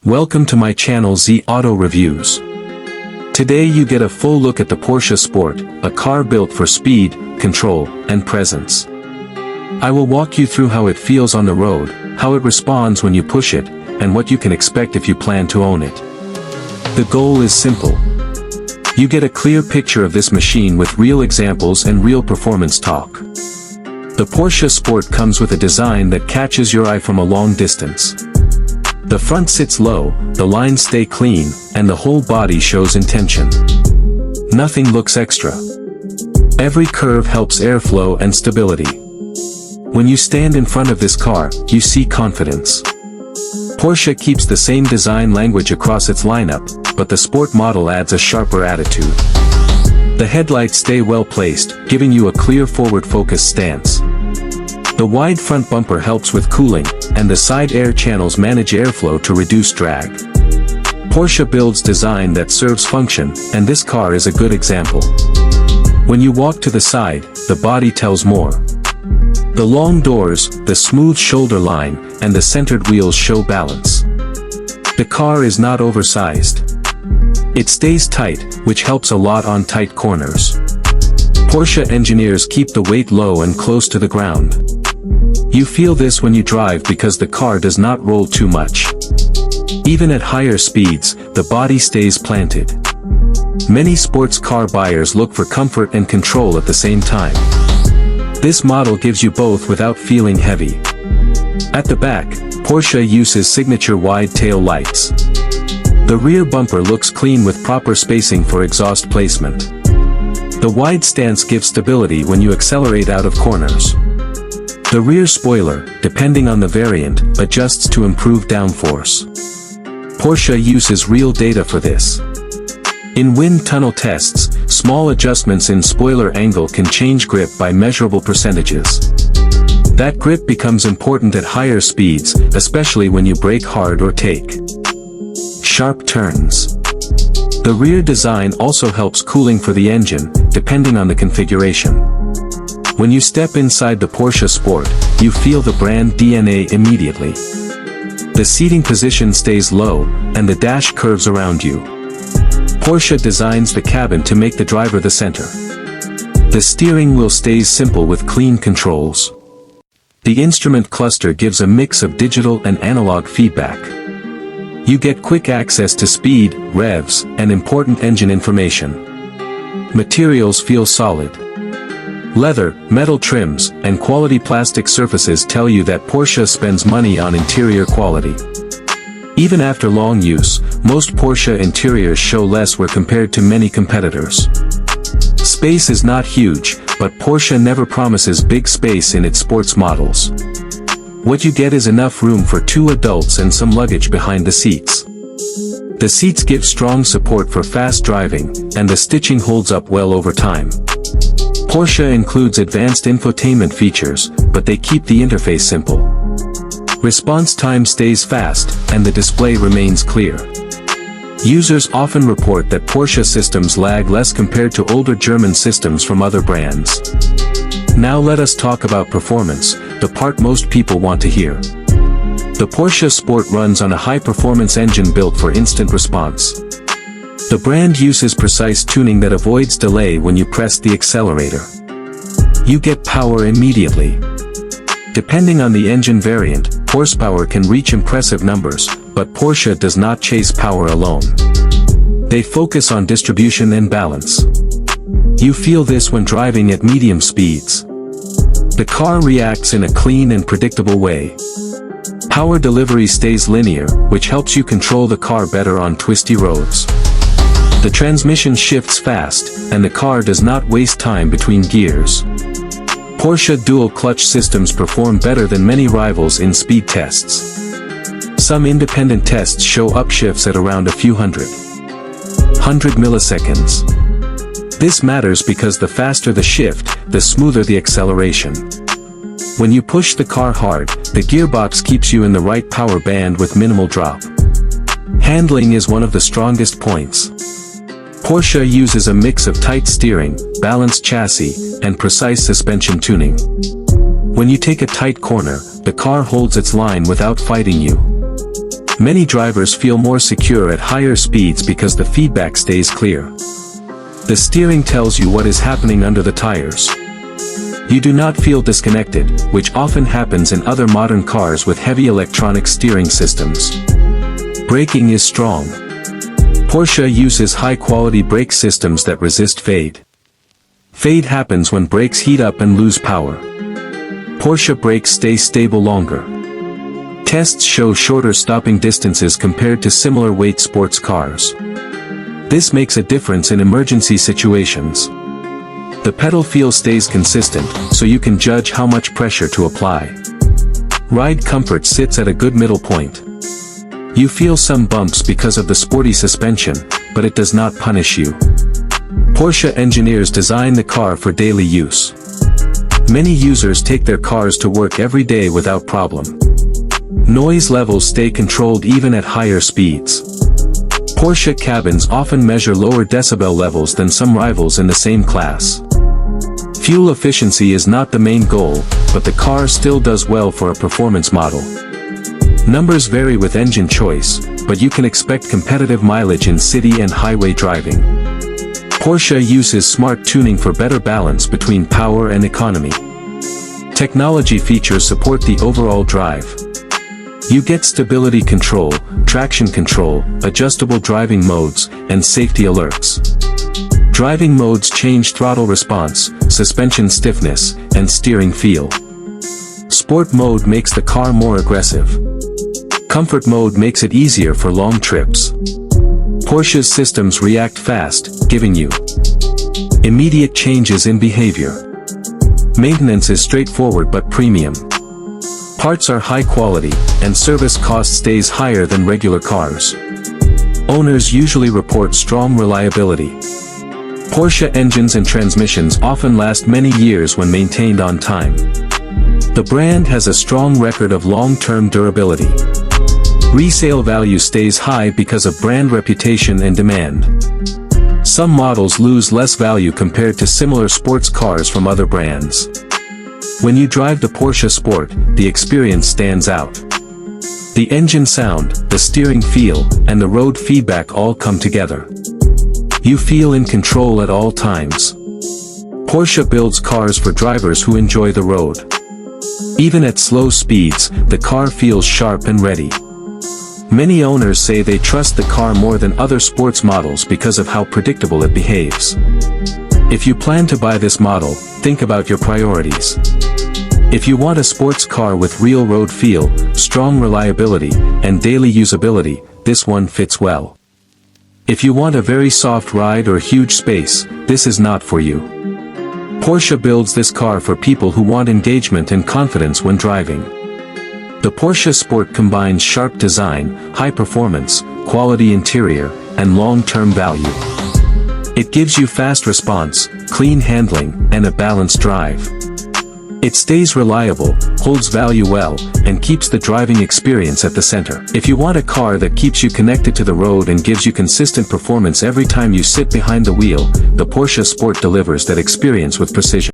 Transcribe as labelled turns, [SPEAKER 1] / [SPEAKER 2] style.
[SPEAKER 1] Welcome to my channel Z Auto Reviews. Today you get a full look at the Porsche Sport, a car built for speed, control, and presence. I will walk you through how it feels on the road, how it responds when you push it, and what you can expect if you plan to own it. The goal is simple. You get a clear picture of this machine with real examples and real performance talk. The Porsche Sport comes with a design that catches your eye from a long distance. The front sits low, the lines stay clean, and the whole body shows intention. Nothing looks extra. Every curve helps airflow and stability. When you stand in front of this car, you see confidence. Porsche keeps the same design language across its lineup, but the Sport model adds a sharper attitude. The headlights stay well placed, giving you a clear forward-focused stance. The wide front bumper helps with cooling, and the side air channels manage airflow to reduce drag. Porsche builds design that serves function, and this car is a good example. When you walk to the side, the body tells more. The long doors, the smooth shoulder line, and the centered wheels show balance. The car is not oversized. It stays tight, which helps a lot on tight corners. Porsche engineers keep the weight low and close to the ground. You feel this when you drive because the car does not roll too much. Even at higher speeds, the body stays planted. Many sports car buyers look for comfort and control at the same time. This model gives you both without feeling heavy. At the back, Porsche uses signature wide tail lights. The rear bumper looks clean with proper spacing for exhaust placement. The wide stance gives stability when you accelerate out of corners. The rear spoiler, depending on the variant, adjusts to improve downforce. Porsche uses real data for this. In wind tunnel tests, small adjustments in spoiler angle can change grip by measurable percentages. That grip becomes important at higher speeds, especially when you brake hard or take sharp turns. The rear design also helps cooling for the engine, depending on the configuration. When you step inside the Porsche Sport, you feel the brand DNA immediately. The seating position stays low, and the dash curves around you. Porsche designs the cabin to make the driver the center. The steering wheel stays simple with clean controls. The instrument cluster gives a mix of digital and analog feedback. You get quick access to speed, revs, and important engine information. Materials feel solid. Leather, metal trims, and quality plastic surfaces tell you that Porsche spends money on interior quality. Even after long use, most Porsche interiors show less wear compared to many competitors. Space is not huge, but Porsche never promises big space in its sports models. What you get is enough room for 2 adults and some luggage behind the seats. The seats give strong support for fast driving, and the stitching holds up well over time. Porsche includes advanced infotainment features, but they keep the interface simple. Response time stays fast, and the display remains clear. Users often report that Porsche systems lag less compared to older German systems from other brands. Now let us talk about performance, the part most people want to hear. The Porsche Sport runs on a high-performance engine built for instant response. The brand uses precise tuning that avoids delay when you press the accelerator. You get power immediately. Depending on the engine variant, horsepower can reach impressive numbers, but Porsche does not chase power alone. They focus on distribution and balance. You feel this when driving at medium speeds. The car reacts in a clean and predictable way. Power delivery stays linear, which helps you control the car better on twisty roads. The transmission shifts fast, and the car does not waste time between gears. Porsche dual-clutch systems perform better than many rivals in speed tests. Some independent tests show upshifts at around a few hundred milliseconds. This matters because the faster the shift, the smoother the acceleration. When you push the car hard, the gearbox keeps you in the right power band with minimal drop. Handling is one of the strongest points. Porsche uses a mix of tight steering, balanced chassis, and precise suspension tuning. When you take a tight corner, the car holds its line without fighting you. Many drivers feel more secure at higher speeds because the feedback stays clear. The steering tells you what is happening under the tires. You do not feel disconnected, which often happens in other modern cars with heavy electronic steering systems. Braking is strong. Porsche uses high-quality brake systems that resist fade. Fade happens when brakes heat up and lose power. Porsche brakes stay stable longer. Tests show shorter stopping distances compared to similar weight sports cars. This makes a difference in emergency situations. The pedal feel stays consistent, so you can judge how much pressure to apply. Ride comfort sits at a good middle point. You feel some bumps because of the sporty suspension, but it does not punish you. Porsche engineers designed the car for daily use. Many users take their cars to work every day without problem. Noise levels stay controlled even at higher speeds. Porsche cabins often measure lower decibel levels than some rivals in the same class. Fuel efficiency is not the main goal, but the car still does well for a performance model. Numbers vary with engine choice, but you can expect competitive mileage in city and highway driving. Porsche uses smart tuning for better balance between power and economy. Technology features support the overall drive. You get stability control, traction control, adjustable driving modes, and safety alerts. Driving modes change throttle response, suspension stiffness, and steering feel. Sport mode makes the car more aggressive. Comfort mode makes it easier for long trips. Porsche's systems react fast, giving you immediate changes in behavior. Maintenance is straightforward but premium. Parts are high quality, and service cost stays higher than regular cars. Owners usually report strong reliability. Porsche engines and transmissions often last many years when maintained on time. The brand has a strong record of long-term durability. Resale value stays high because of brand reputation and demand. Some models lose less value compared to similar sports cars from other brands. When you drive the Porsche Sport, the experience stands out. The engine sound, the steering feel, and the road feedback all come together. You feel in control at all times. Porsche builds cars for drivers who enjoy the road. Even at slow speeds, the car feels sharp and ready. Many owners say they trust the car more than other sports models because of how predictable it behaves. If you plan to buy this model, think about your priorities. If you want a sports car with real road feel, strong reliability, and daily usability, this one fits well. If you want a very soft ride or huge space, this is not for you. Porsche builds this car for people who want engagement and confidence when driving. The Porsche Sport combines sharp design, high performance, quality interior, and long-term value. It gives you fast response, clean handling, and a balanced drive. It stays reliable, holds value well, and keeps the driving experience at the center. If you want a car that keeps you connected to the road and gives you consistent performance every time you sit behind the wheel, the Porsche Sport delivers that experience with precision.